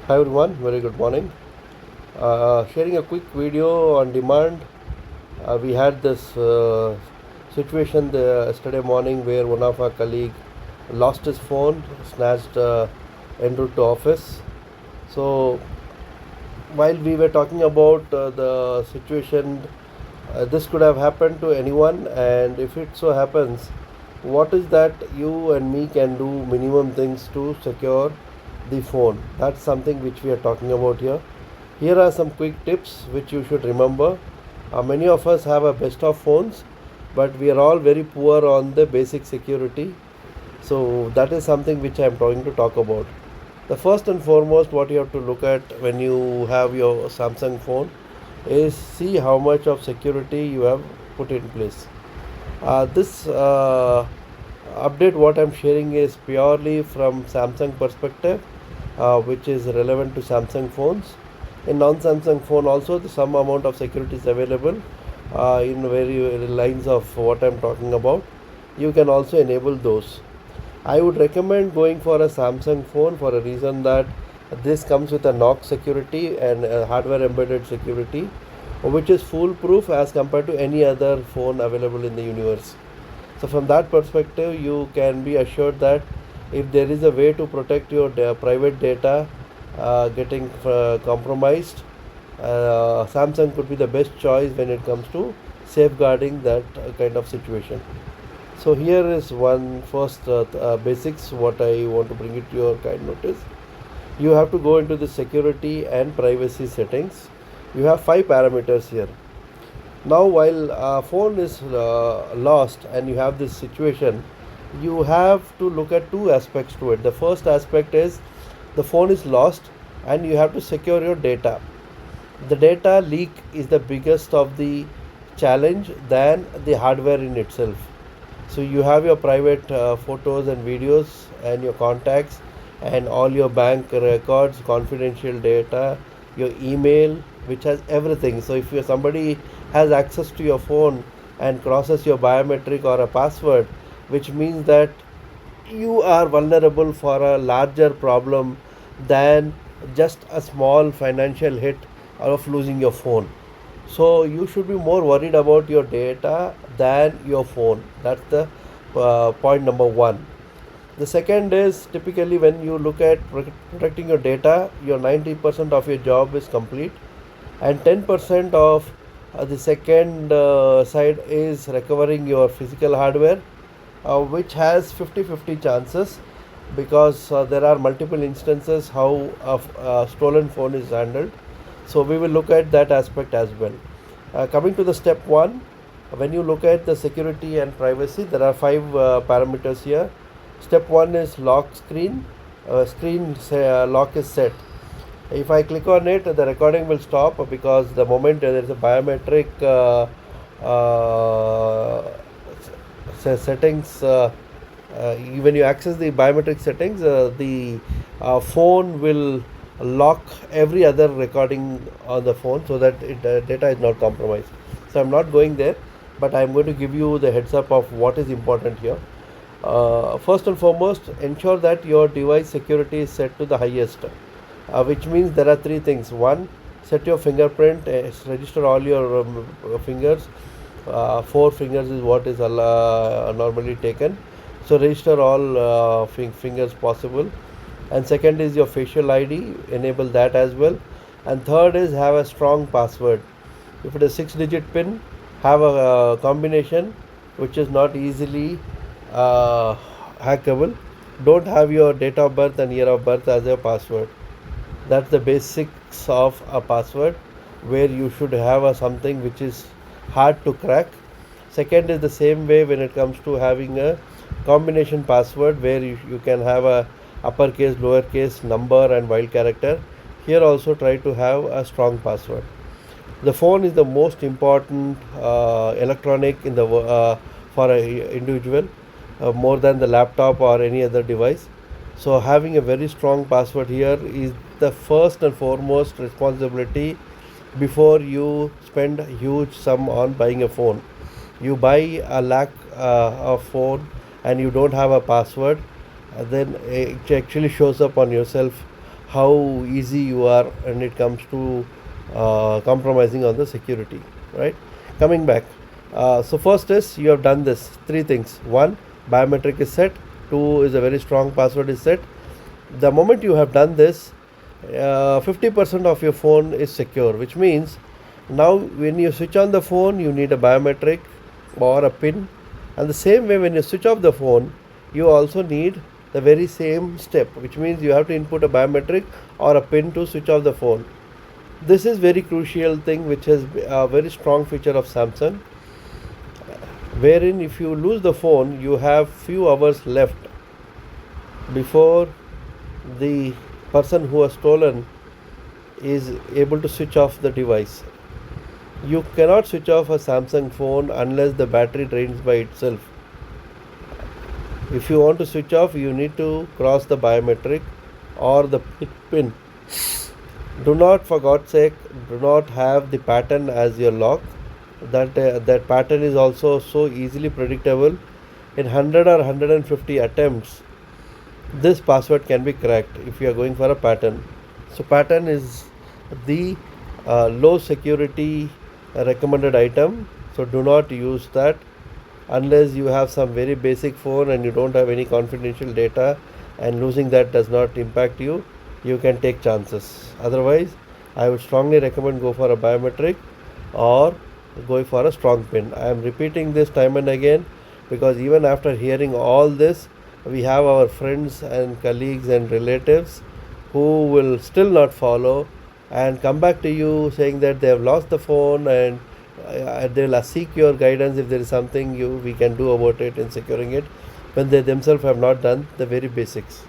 Hi everyone, very good morning. Sharing a quick video on demand. We had this situation yesterday morning where one of our colleague lost his phone, snatched en route to office. So while we were talking about the situation, this could have happened to anyone, and if it so happens, what is that you and me can do minimum things to secure the phone? That's something which we are talking about here. Here are some quick tips which you should remember. Many of us have a best of phones, but we are all very poor on the basic security. So that is something which I am trying to talk about. The first and foremost, what you have to look at when you have your Samsung phone is see how much of security you have put in place. This update, what I'm sharing, is purely from Samsung perspective, which is relevant to Samsung phones. In non-Samsung phone also, some amount of security is available in very lines of what I'm talking about. You can also enable those. I would recommend going for a Samsung phone for a reason that this comes with a knock security and a hardware embedded security, which is foolproof as compared to any other phone available in the universe. So, from that perspective, you can be assured that if there is a way to protect your private data getting compromised, Samsung could be the best choice when it comes to safeguarding that kind of situation. So here is one first basics what I want to bring it to your kind notice. You have to go into the security and privacy settings. You have five parameters here. Now while phone is lost and you have this situation, you have to look at two aspects to it. The first aspect is the phone is lost and you have to secure your data. The data leak is the biggest of the challenge than the hardware in itself. So you have your private photos and videos and your contacts and all your bank records, confidential data, your email, which has everything. So if somebody has access to your phone and crosses your biometric or a password, which means that you are vulnerable for a larger problem than just a small financial hit of losing your phone. So you should be more worried about your data than your phone. That's the point number one. The second is typically when you look at protecting your data, your 90% of your job is complete, and 10% of the second side is recovering your physical hardware, which has 50-50 chances because there are multiple instances how a stolen phone is handled. So we will look at that aspect as well. Coming to the step one, when you look at the security and privacy, there are five parameters here. Step one is lock screen. Lock is set. If I click on it, the recording will stop because the moment there is a biometric settings, when you access the biometric settings, the phone will lock every other recording on the phone so that data is not compromised. So I'm not going there, but I'm going to give you the heads up of what is important here. First and foremost, ensure that your device security is set to the highest, which means there are three things. One, set your fingerprint, register all your fingers. Four fingers is what is normally taken. So register all fingers possible. And second is your facial ID, enable that as well. And third is have a strong password. If it is 6-digit pin, have a combination which is not easily hackable. Don't have your date of birth and year of birth as a password. That's the basics of a password, where you should have something which is hard to crack. Second is the same way when it comes to having a combination password, where you can have a uppercase, lowercase, number and wild character. Here also try to have a strong password. The phone is the most important electronic in the for an individual, more than the laptop or any other device. So having a very strong password here is the first and foremost responsibility before you spend a huge sum on buying a phone. You buy a lakh of phone and you don't have a password, then it actually shows up on yourself how easy you are when it comes to compromising on the security, right? Coming back, so first is you have done this three things. One, biometric is set. Two is a very strong password is set. The moment you have done this, 50% of your phone is secure, which means now when you switch on the phone, you need a biometric or a pin, and the same way when you switch off the phone, you also need the very same step, which means you have to input a biometric or a pin to switch off the phone. This is very crucial thing, which is a very strong feature of Samsung, wherein if you lose the phone, you have few hours left before the person who has stolen is able to switch off the device. You cannot switch off a Samsung phone unless the battery drains by itself. If you want to switch off, you need to cross the biometric or the pin. Do not, for God's sake, do not have the pattern as your lock. That pattern is also so easily predictable. In 100 or 150 attempts, this password can be cracked if you are going for a pattern. So pattern is the low security recommended item, so do not use that unless you have some very basic phone and you don't have any confidential data, and losing that does not impact you. You can take chances. Otherwise, I would strongly recommend go for a biometric or go for a strong pin. I am repeating this time and again because even after hearing all this, we have our friends and colleagues and relatives who will still not follow and come back to you saying that they have lost the phone, and they'll seek your guidance if there is something we can do about it in securing it, when they themselves have not done the very basics.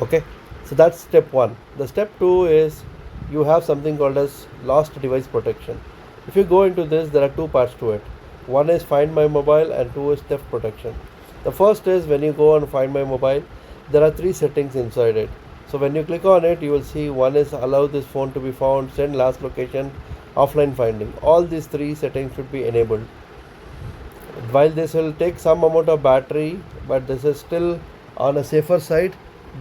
Okay, so that's step one. The step two is you have something called as lost device protection. If you go into this, there are two parts to it. One is Find My Mobile and two is theft protection. The first is when you go on Find My Mobile, there are three settings inside it. So when you click on it, you will see one is allow this phone to be found, send last location, offline finding. All these three settings should be enabled. While this will take some amount of battery, but this is still on a safer side.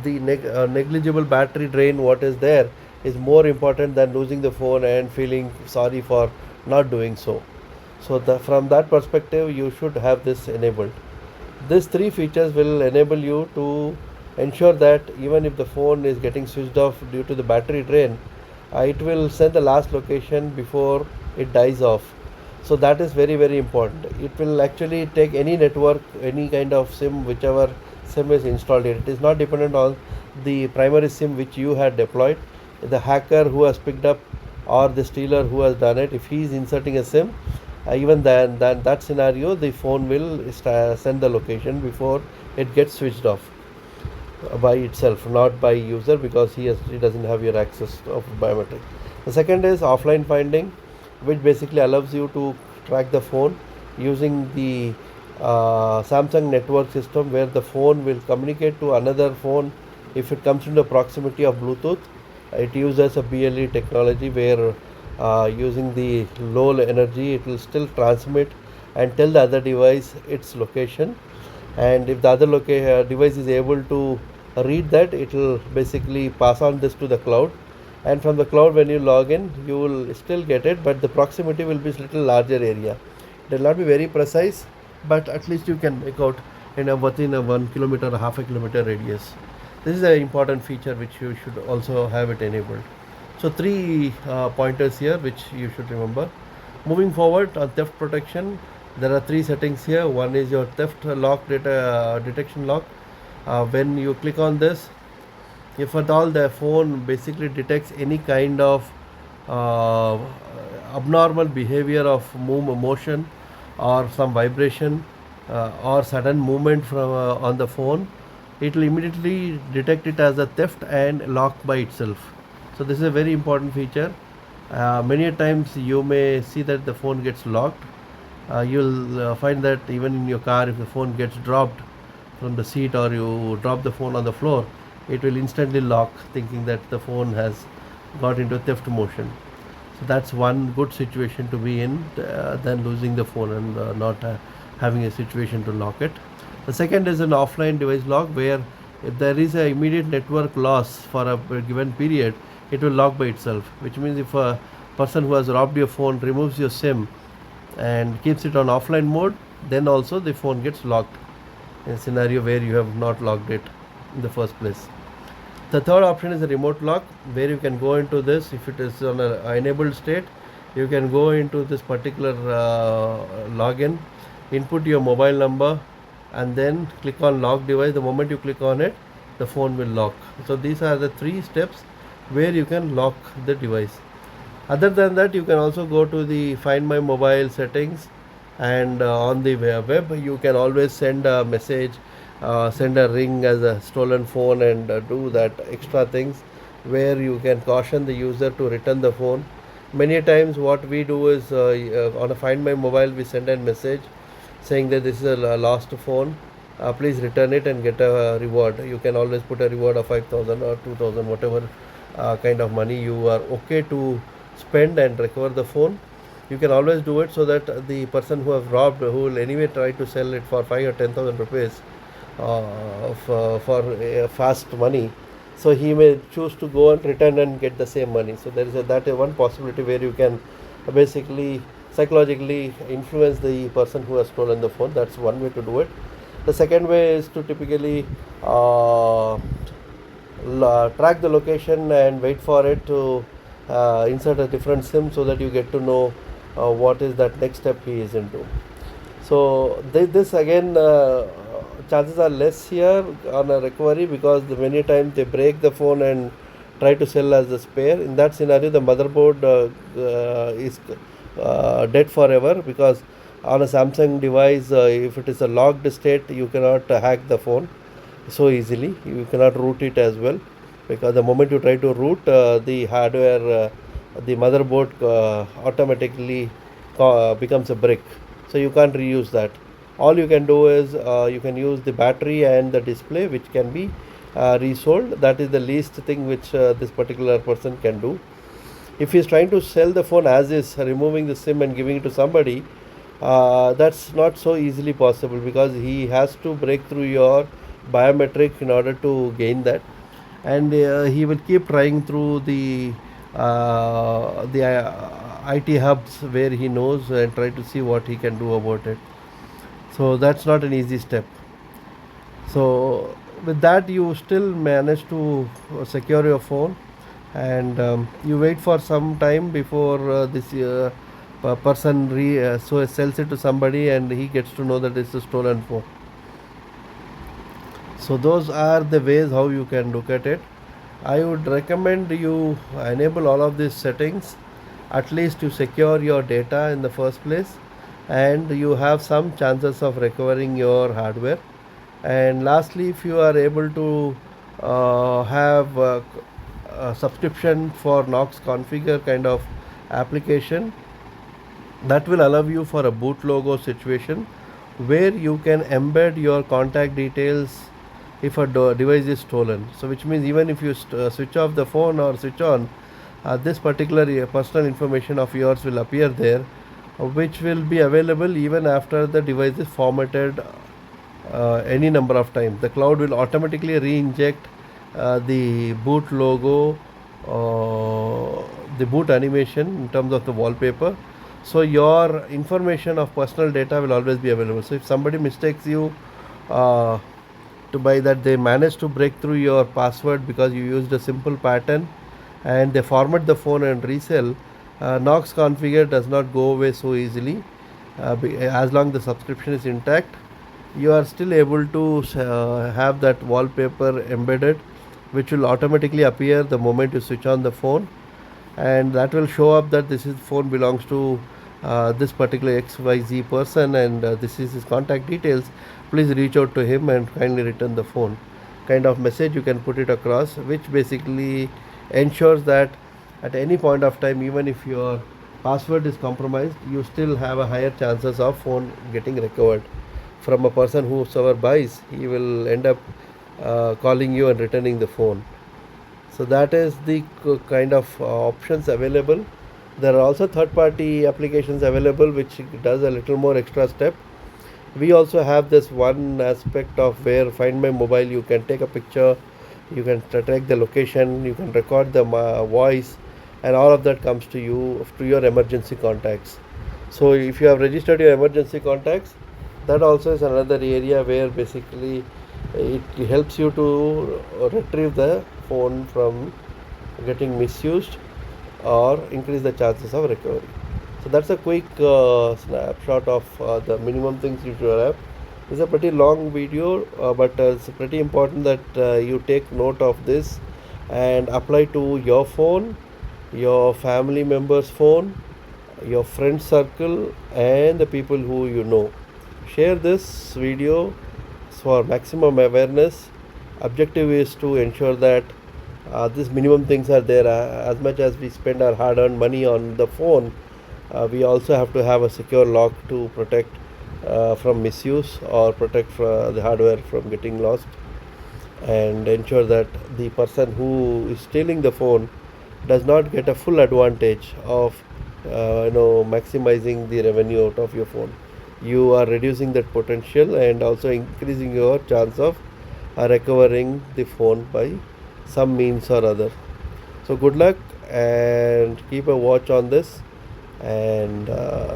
The negligible battery drain what is there is more important than losing the phone and feeling sorry for not doing so. So from that perspective, you should have this enabled. These three features will enable you to ensure that even if the phone is getting switched off due to the battery drain, it will send the last location before it dies off. So that is very, very important. It will actually take any network, any kind of SIM, whichever SIM is installed here. It is not dependent on the primary SIM which you had deployed. The hacker who has picked up or the stealer who has done it, if he is inserting a SIM, even then that scenario, the phone will send the location before it gets switched off by itself, not by user, because he doesn't have your access of biometric. The second is offline finding, which basically allows you to track the phone using the Samsung network system, where the phone will communicate to another phone if it comes into proximity of Bluetooth. It uses a BLE technology where using the low energy, it will still transmit and tell the other device its location, and if the other device is able to read that, it will basically pass on this to the cloud, and from the cloud when you log in, you will still get it, but the proximity will be little larger area. It will not be very precise, but at least you can make out within a 1 kilometer or half a kilometer radius. This is an important feature which you should also have it enabled. So three pointers here which you should remember. Moving forward on theft protection, there are three settings here. One is your theft lock detection lock. When you click on this, if at all the phone basically detects any kind of abnormal behavior of motion or some vibration or sudden movement from on the phone, it will immediately detect it as a theft and lock by itself. So this is a very important feature. Many times you may see that the phone gets locked. You'll find that even in your car, if the phone gets dropped from the seat or you drop the phone on the floor, it will instantly lock, thinking that the phone has got into theft motion. So that's one good situation to be in than losing the phone and not having a situation to lock it. The second is an offline device lock, where if there is a immediate network loss for a given period, it will lock by itself, which means if a person who has robbed your phone removes your SIM and keeps it on offline mode, then also the phone gets locked in a scenario where you have not locked it in the first place. The third option is a remote lock, where you can go into this. If it is on a enabled state, you can go into this particular login, input your mobile number, and then click on lock device. The moment you click on it, the phone will lock. So these are the 3 steps where you can lock the device. Other than that, you can also go to the Find My Mobile settings, and on the web you can always send a message, send a ring as a stolen phone, and do that extra things where you can caution the user to return the phone. Many times what we do is on a Find My Mobile we send a message saying that this is a lost phone, please return it and get a reward. You can always put a reward of 5,000 or 2,000, whatever kind of money you are okay to spend and recover the phone. You can always do it so that the person who have robbed, who will anyway try to sell it for 5 or 10,000 rupees for fast money, so he may choose to go and return and get the same money. So there is that is one possibility where you can basically psychologically influence the person who has stolen the phone. That's one way to do it. The second way is to typically track the location and wait for it to insert a different SIM, so that you get to know what is that next step he is into. So this again, chances are less here on a recovery, because many times they break the phone and try to sell as a spare. In that scenario, the motherboard is dead forever, because on a Samsung device, if it is a locked state, you cannot hack the phone so easily. You cannot root it as well, because the moment you try to root the hardware, the motherboard automatically becomes a brick, so you can't reuse that. All you can do is you can use the battery and the display, which can be resold. That is the least thing which this particular person can do. If he is trying to sell the phone as is, removing the SIM and giving it to somebody, that's not so easily possible, because he has to break through your biometric in order to gain that, and he will keep trying through the IT hubs where he knows, and try to see what he can do about it. So that's not an easy step. So with that, you still manage to secure your phone, and you wait for some time before this person so sells it to somebody, and he gets to know that it's a stolen phone. So those are the ways how you can look at it. I would recommend you enable all of these settings, at least to secure your data in the first place, and you have some chances of recovering your hardware. And lastly, if you are able to have a subscription for Knox Configure kind of application, that will allow you for a boot logo situation, where you can embed your contact details if a device is stolen. So which means even if you switch off the phone or switch on, this particular personal information of yours will appear there, which will be available even after the device is formatted any number of times. The cloud will automatically re-inject the boot logo, the boot animation in terms of the wallpaper. So your information of personal data will always be available. So if somebody mistakes you to buy that, they manage to break through your password because you used a simple pattern, and they format the phone and resell, Knox Configure does not go away so easily. As long the subscription is intact, you are still able to have that wallpaper embedded, which will automatically appear the moment you switch on the phone, and that will show up that this phone belongs to this particular XYZ person, and this is his contact details. Please reach out to him and kindly return the phone, kind of message you can put it across, which basically ensures that at any point of time, even if your password is compromised, you still have a higher chances of phone getting recovered from a person whosoever buys. He will end up calling you and returning the phone. So that is the kind of options available. There are also third party applications available which does a little more extra step. We also have this one aspect of where Find My Mobile, you can take a picture, you can track the location, you can record the voice, and all of that comes to your emergency contacts. So if you have registered your emergency contacts, that also is another area where basically it helps you to retrieve the phone from getting misused or increase the chances of recovery. So that's a quick snapshot of the minimum things you should have. It's a pretty long video, but it's pretty important that you take note of this and apply to your phone, your family member's phone, your friend circle, and the people who you know. Share this video for maximum awareness. Objective is to ensure that these minimum things are there. As much as we spend our hard-earned money on the phone, we also have to have a secure lock to protect from misuse or protect the hardware from getting lost, and ensure that the person who is stealing the phone does not get a full advantage of maximizing the revenue out of your phone. You are reducing that potential and also increasing your chance of recovering the phone by some means or other. So good luck and keep a watch on this, and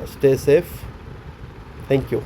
stay safe. Thank you.